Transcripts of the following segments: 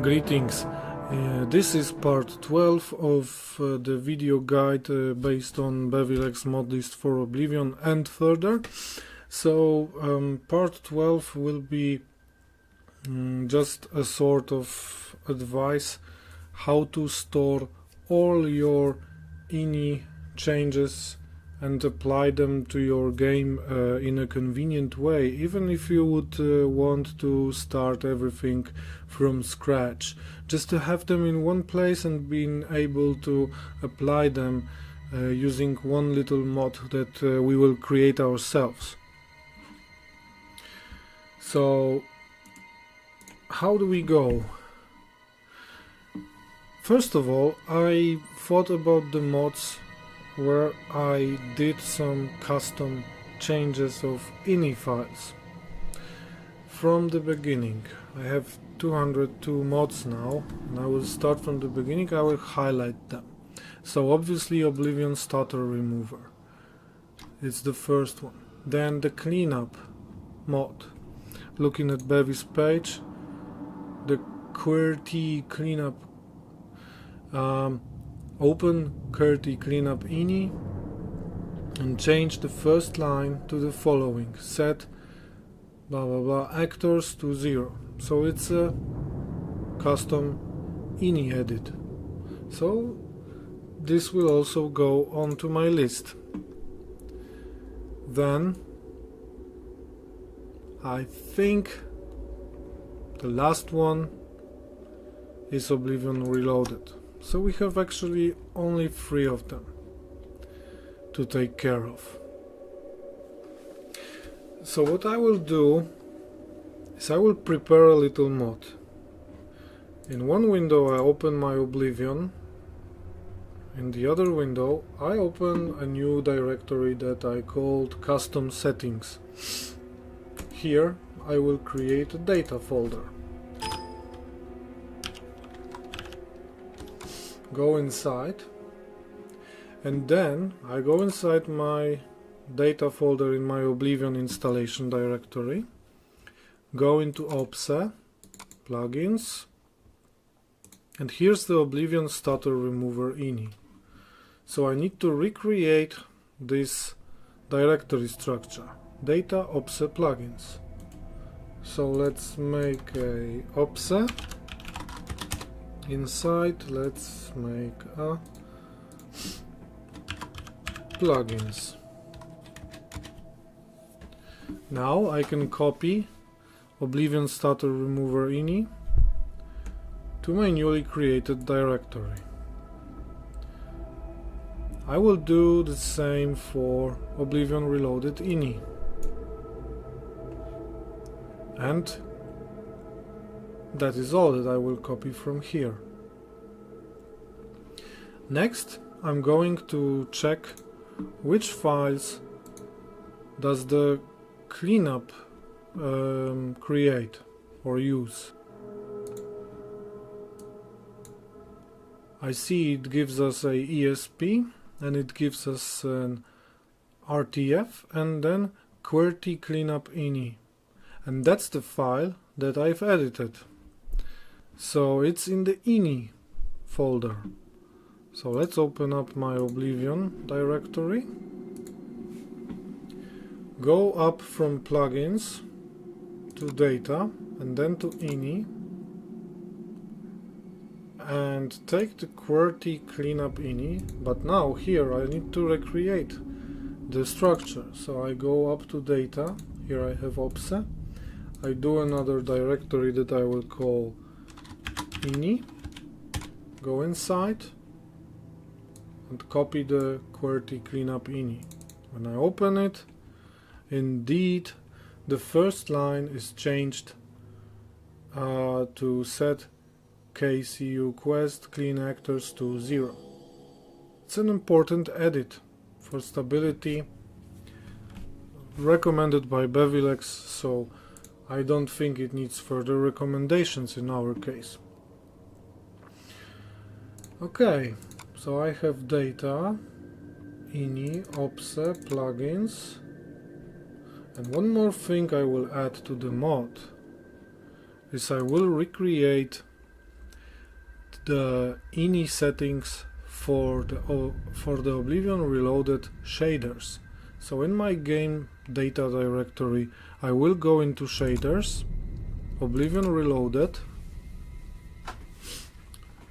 Greetings. This is part 12 of the video guide based on Bevilex Modlist for Oblivion and further. So part 12 will be just a sort of advice how to store all your ini changes and apply them to your game in a convenient way, even if you would want to start everything from scratch, just to have them in one place and being able to apply them using one little mod that we will create ourselves. So how do we go? First of all, I thought about the mods where I did some custom changes of ini files from the beginning. I have 202 mods now, and I will start from the beginning. I will highlight them. So obviously Oblivion stutter remover, it's the first one. Then the cleanup mod, looking at Bevi's page, the QWERTY cleanup, open QWERTY cleanup ini and change the first line to the following: set blah blah blah actors to 0. So it's a custom ini edit. So this will also go onto my list. Then I think the last one is Oblivion Reloaded. So we have actually only 3 of them to take care of. So what I will do is I will prepare a little mod. In one window I open my Oblivion. In the other window I open a new directory that I called custom settings. Here I will create a data folder. Go inside, and then I go inside my data folder in my Oblivion installation directory, go into OPSE, plugins, and here's the Oblivion stutter remover ini. So I need to recreate this directory structure, data OPSE plugins. So let's make a OPSE. Inside let's make a plugins. Now I can copy Oblivion stutter remover ini to my newly created directory. I will do the same for Oblivion Reloaded ini, and that is all that I will copy from here. Next, I'm going to check which files does the cleanup create or use. I see it gives us a ESP and it gives us an RTF and then QWERTY cleanup ini, and that's the file that I've edited. So it's in the ini folder. So let's open up my Oblivion directory, go up from plugins to data and then to ini, and take the QWERTY cleanup ini, but now here I need to recreate the structure. So I go up to data, here I have OPSE, I do another directory that I will call ini, go inside and copy the QWERTY cleanup ini. When I open it, indeed the first line is changed to set KCU quest clean actors to 0. It's an important edit for stability, recommended by Bevilex, so I don't think it needs further recommendations in our case. Okay, so I have data, ini, OPSE, plugins, and one more thing I will add to the mod is I will recreate the ini settings for the Oblivion Reloaded shaders. So in my game data directory I will go into shaders, Oblivion Reloaded,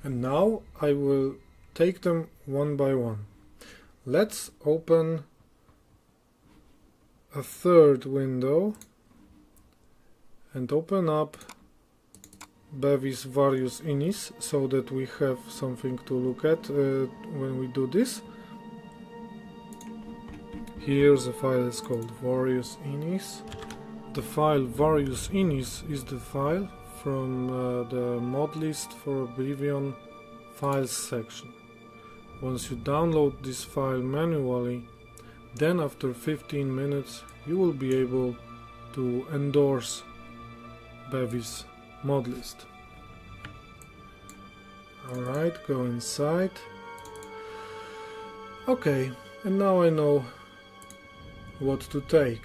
and now I will take them one by one. Let's open a third window and open up Bevi's various inis so that we have something to look at when we do this. Here's a file that's called various inis. The file various inis is the file from the Modlist for Oblivion files section. Once you download this file manually, then after 15 minutes you will be able to endorse Bevi's Modlist. Alright, go inside. Okay, and now I know what to take.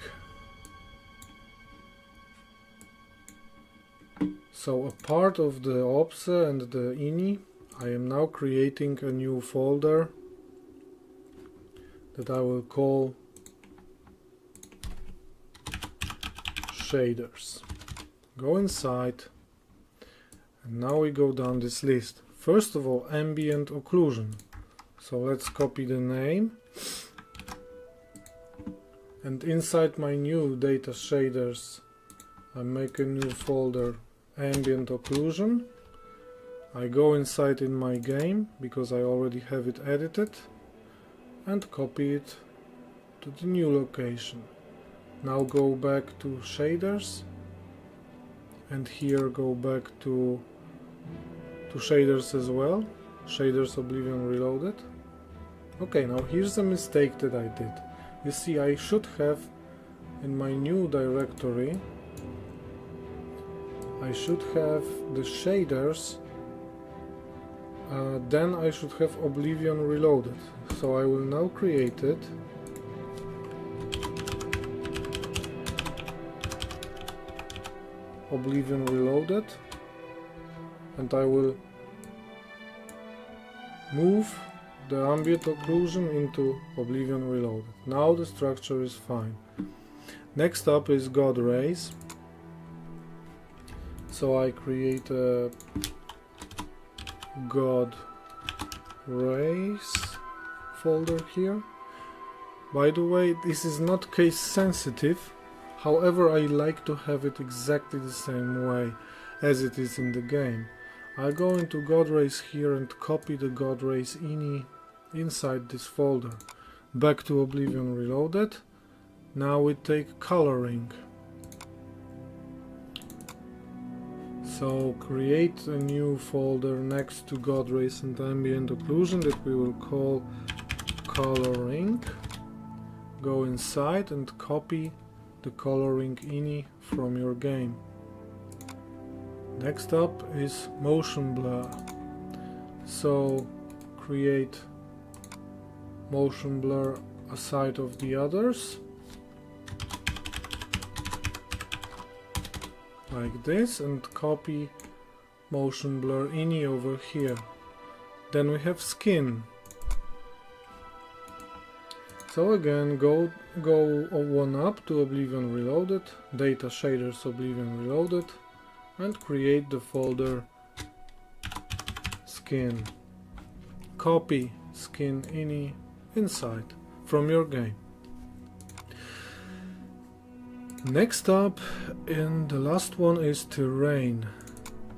So a part of the OPSE and the ini, I am now creating a new folder that I will call shaders. Go inside, and now we go down this list. First of all, ambient occlusion. So let's copy the name, and inside my new data shaders I make a new folder, ambient occlusion. I go inside in my game because I already have it edited and copy it to the new location. Now go back to shaders, and here go back to shaders as well, shaders Oblivion Reloaded. Okay, now here's the mistake that I did. You see, I should have in my new directory, I should have the shaders, then I should have Oblivion Reloaded. So I will now create it. Oblivion Reloaded, and I will move the ambient occlusion into Oblivion Reloaded. Now the structure is fine. Next up is God Rays. So I create a God Rays folder here. By the way, this is not case sensitive. However, I like to have it exactly the same way as it is in the game. I go into God Rays here and copy the God Rays ini inside this folder. Back to Oblivion Reloaded. Now we take coloring. So create a new folder next to God Rays and ambient occlusion that we will call coloring. Go inside and copy the coloring ini from your game. Next up is motion blur. So create motion blur aside of the others, like this, and copy motion blur ini over here. Then we have skin. So again, go one up to Oblivion Reloaded, data shaders Oblivion Reloaded, and create the folder skin. Copy skin ini inside from your game. Next up, and the last one, is terrain.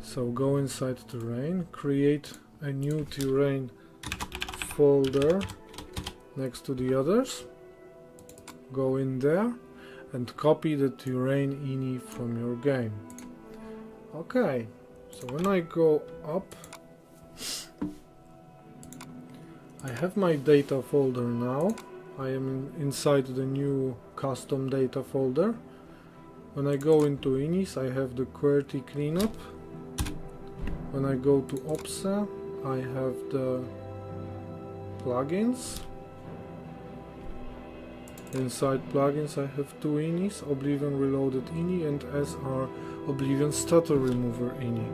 So go inside terrain, create a new terrain folder next to the others. Go in there and copy the terrain ini from your game. Okay, so when I go up, I have my data folder now. I am inside the new custom data folder. When I go into inis, I have the QWERTY cleanup. When I go to OPSE, I have the plugins. Inside plugins I have two inis, Oblivion Reloaded ini and SR Oblivion Stutter Remover ini.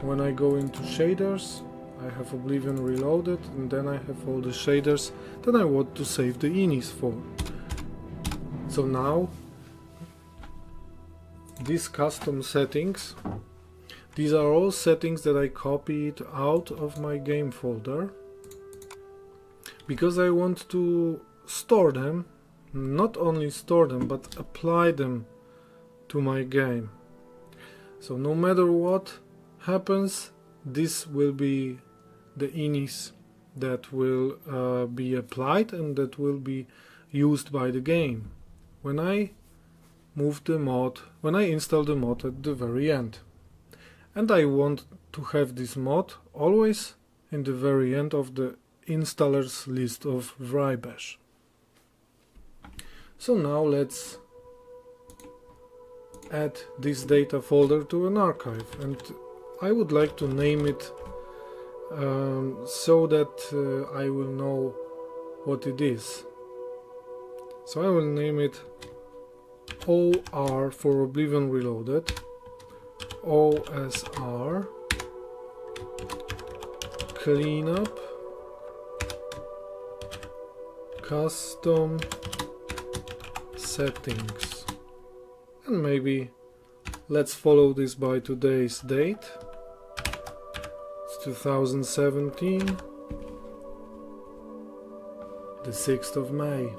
when I go into shaders, I have Oblivion Reloaded, and then I have all the shaders that I want to save the inis for. So now, these custom settings, these are all settings that I copied out of my game folder, because I want to store them, not only store them, but apply them to my game. So no matter what happens, this will be the inis that will be applied and that will be used by the game when I install the mod at the very end. And I want to have this mod always in the very end of the installers list of Wrye Bash. So now let's add this data folder to an archive, and I would like to name it so that I will know what it is. So I will name it OR for Oblivion Reloaded, OSR cleanup custom settings, and maybe let's follow this by today's date. It's 2017, the 6th of May.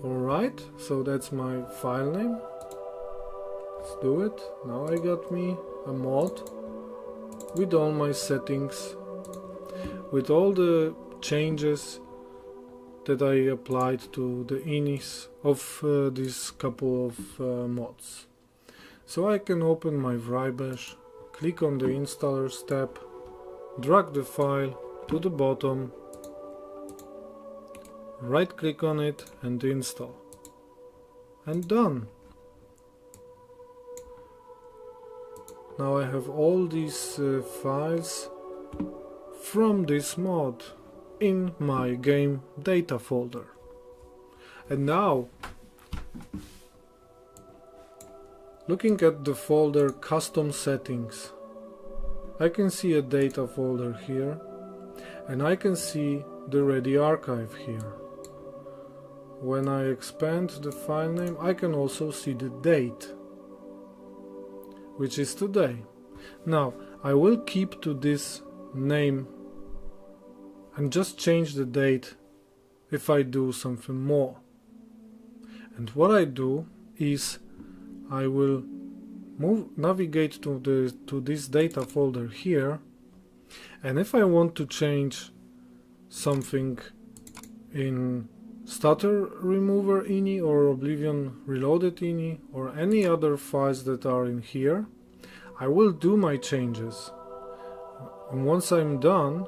Alright, so that's my file name. Let's do it. Now I got me a mod with all my settings, with all the changes that I applied to the inis of this couple of mods. So I can open my Wrye Bash, click on the Installers tab, drag the file to the bottom, right click on it and install. And done! Now I have all these files from this mod in my game data folder. And now, looking at the folder custom settings, I can see a data folder here, and I can see the ready archive here. When I expand the file name, I can also see the date, which is today. Now I will keep to this name and just change the date if I do something more. And what I do is I will navigate to this data folder here, and if I want to change something in Stutter Remover ini or Oblivion Reloaded ini or any other files that are in here, I will do my changes. And once I'm done,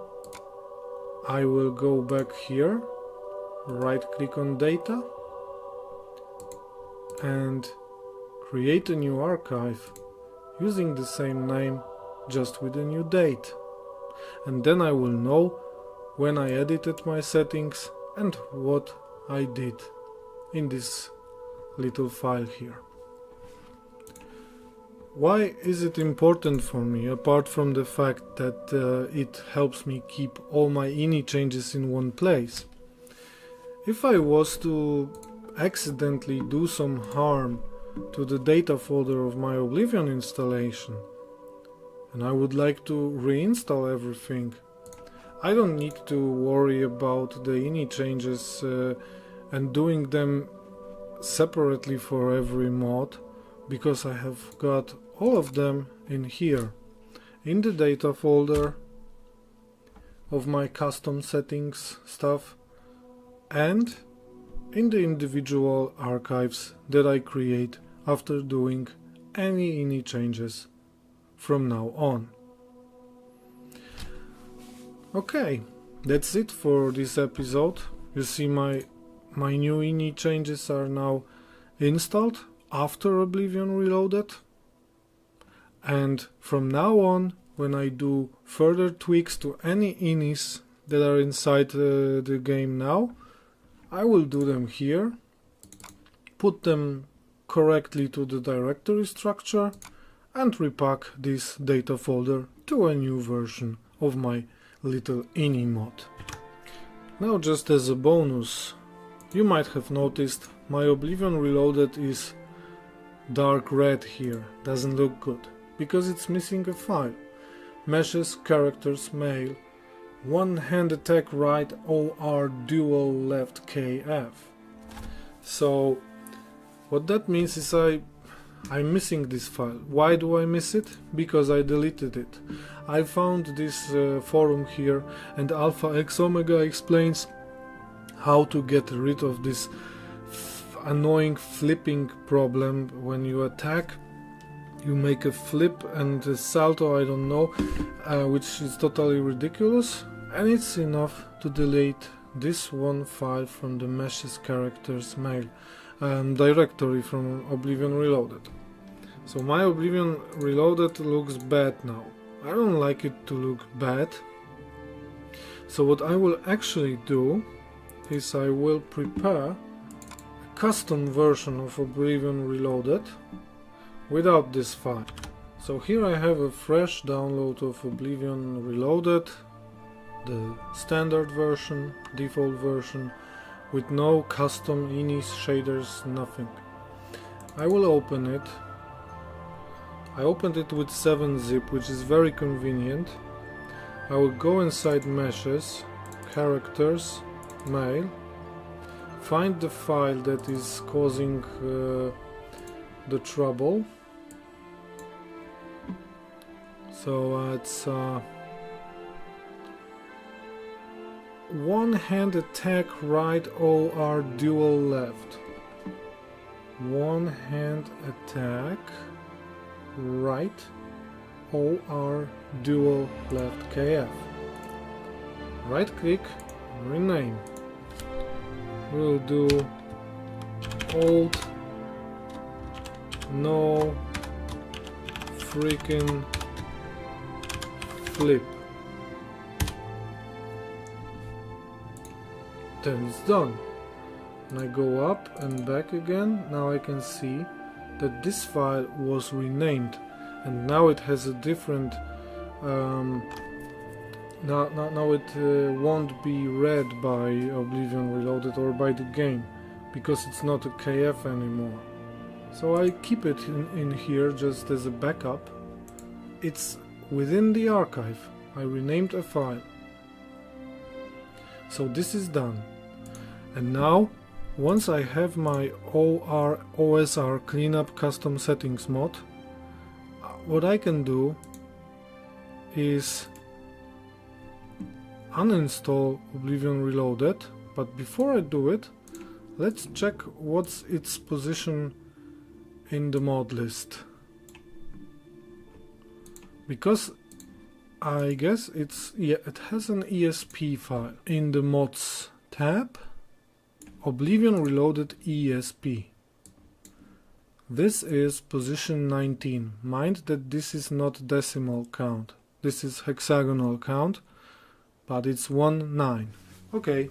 I will go back here, right click on data and create a new archive using the same name, just with a new date. And then I will know when I edited my settings and what I did in this little file here. Why is it important for me, apart from the fact that it helps me keep all my ini changes in one place? If I was to accidentally do some harm to the data folder of my Oblivion installation, and I would like to reinstall everything, I don't need to worry about the ini changes and doing them separately for every mod, because I have got all of them in here, in the data folder of my custom settings stuff, and in the individual archives that I create after doing any ini changes from now on. Okay, that's it for this episode. You see my new ini changes are now installed after Oblivion Reloaded, and from now on, when I do further tweaks to any inis that are inside the game now, I will do them here, put them correctly to the directory structure, and repack this data folder to a new version of my little ini mod. Now, just as a bonus, you might have noticed my Oblivion Reloaded is dark red here. Doesn't look good because it's missing a file. Meshes, characters, mail, one hand attack right OR dual left KF. So what that means is I'm missing this file. Why do I miss it? Because I deleted it. I found this forum here, and Alpha X Omega explains how to get rid of this annoying flipping problem. When you attack, you make a flip and a salto, I don't know, which is totally ridiculous, and it's enough to delete this one file from the meshes characters mail directory from Oblivion Reloaded. So my Oblivion Reloaded looks bad now. I don't like it to look bad. So what I will actually do is I will prepare a custom version of Oblivion Reloaded without this file. So here I have a fresh download of Oblivion Reloaded, the standard version, default version, with no custom inis, shaders, nothing. I will open it. I opened it with 7-zip, which is very convenient. I will go inside meshes, characters, mail, find the file that is causing the trouble. So it's one hand attack right OR dual left. One hand attack right OR dual left KF. Right click, rename. We'll do old no freaking flip. Then it's done. And I go up and back again. Now I can see that this file was renamed, and now it has a different now it won't be read by Oblivion Reloaded or by the game, because it's not a KF anymore. So I keep it in here just as a backup. It's within the archive. I renamed a file. So this is done. And now, once I have my OSR cleanup custom settings mod, what I can do is uninstall Oblivion Reloaded. But before I do it, let's check what's its position in the mod list. Because I guess it has an ESP file. In the mods tab, Oblivion Reloaded ESP. This is position 19. Mind that this is not decimal count. This is hexagonal count, but it's 19. Okay,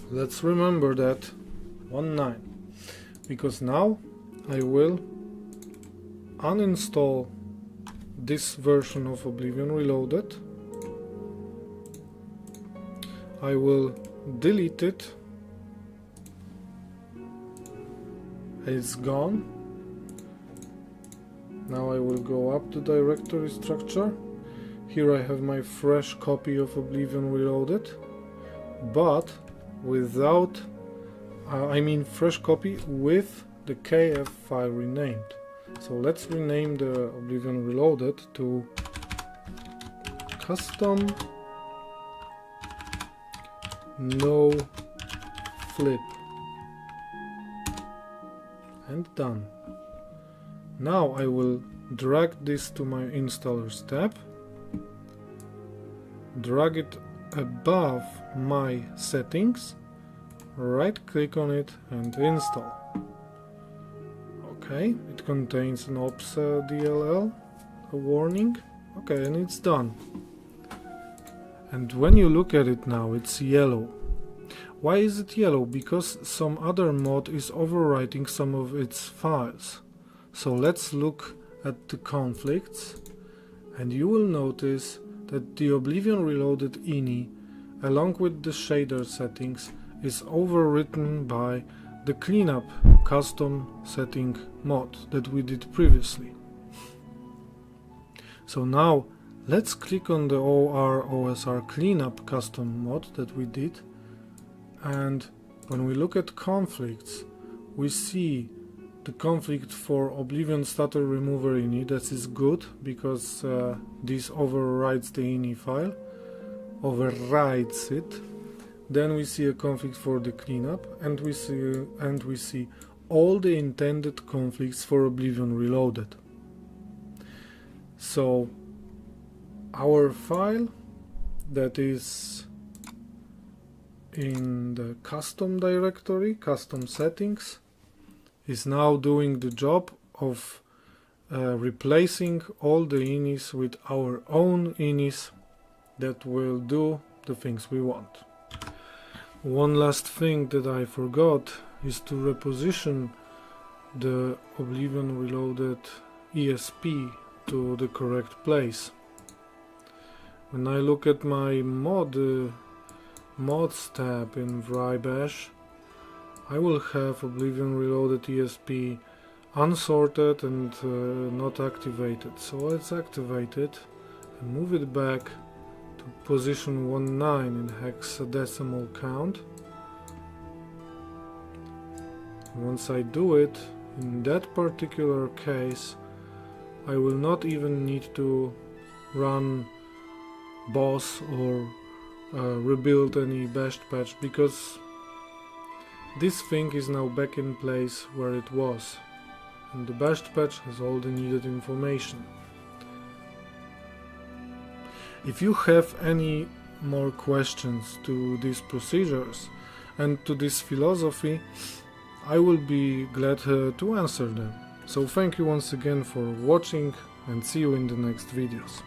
let's remember that. 19. Because now I will uninstall this version of Oblivion Reloaded. I will delete it. It's gone. Now I will go up to directory structure. Here I have my fresh copy of Oblivion Reloaded, but without fresh copy with the KF file renamed. So let's rename the Oblivion Reloaded to custom no flip, and done. Now I will drag this to my installers tab, drag it above my settings, right click on it and install. Okay, it contains an ops DLL, a warning. Okay, and it's done. And when you look at it now, it's yellow. Why is it yellow? Because some other mod is overwriting some of its files. So let's look at the conflicts, and you will notice that the Oblivion Reloaded ini, along with the shader settings, is overwritten by the cleanup custom setting mod that we did previously. So now let's click on the OSR cleanup custom mod that we did, and when we look at conflicts, we see the conflict for Oblivion Stutter Remover ini. That is good because this overrides the ini file, overrides it. Then we see a conflict for the cleanup, and we see all the intended conflicts for Oblivion Reloaded. So our file that is in the custom directory, custom settings, is now doing the job of replacing all the inis with our own inis that will do the things we want. One last thing that I forgot is to reposition the Oblivion Reloaded ESP to the correct place. When I look at my mods tab in Wrye Bash, I will have Oblivion Reloaded ESP unsorted and not activated. So let's activate it and move it back to position 19 in hexadecimal count. And once I do it, in that particular case, I will not even need to run boss or rebuild any bashed patch, because this thing is now back in place where it was, and the bashed patch has all the needed information. If you have any more questions to these procedures and to this philosophy, I will be glad to answer them. So thank you once again for watching, and see you in the next videos.